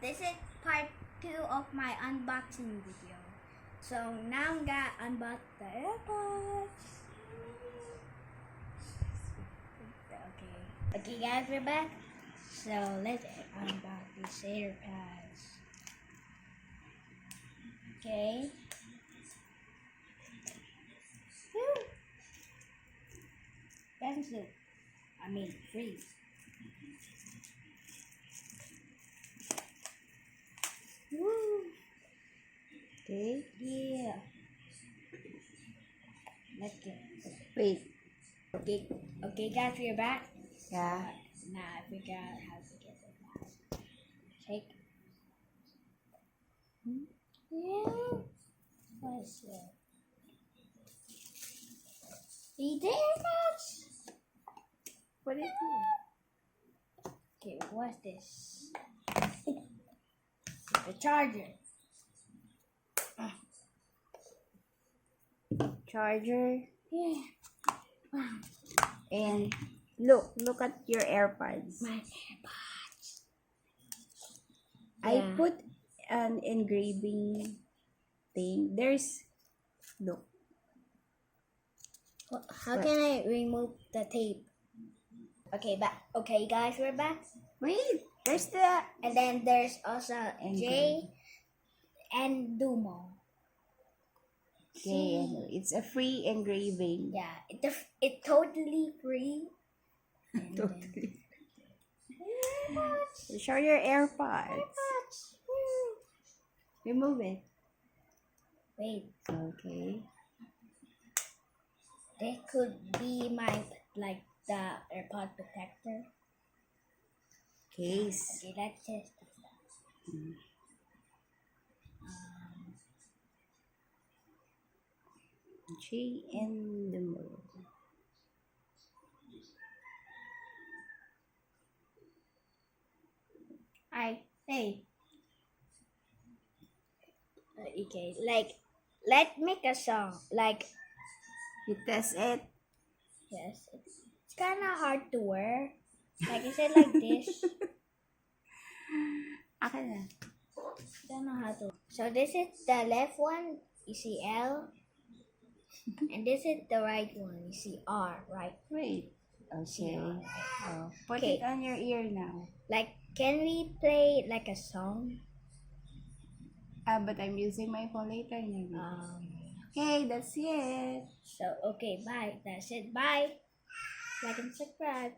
This is part 2 of my unboxing video. So now I'm gonna unbox the Airpods. Okay guys, we're back. So let's unbox these Airpods. Okay. Pencil. I mean free. Woo. Okay. Yeah. Let's go. Wait. Okay guys, we're back. Yeah. Now I figure out how to get it back. Shake. Yeah. What's it? He did much. What is it? Okay, what's this? The charger. Charger. Yeah. Wow. And look at your AirPods. My AirPods. I Yeah. put an engraving thing. Look. How can I remove the tape? Okay guys, we're back. Wait, there's the And then there's also J engraving. and Dumo. Okay, and it's a free engraving. Yeah, it totally free. And then- Totally. Show your AirPods. AirPods. Remove it. Wait, Okay. this could be my the AirPod protector. Case. Okay, let's test this. G in the move. Hey. Okay, let's make a song. You test it. Yes, it's kind of hard to wear. Is it like this? Akin na. Don't know how to. So this is the left one. You see L, and this is the right one. You see R, right? Wait. Okay. Oh, put Okay. it on your ear now. Can we play a song? But I'm using my phone later. Maybe. Okay, that's it. So okay, bye. That's it. Bye. Like and subscribe.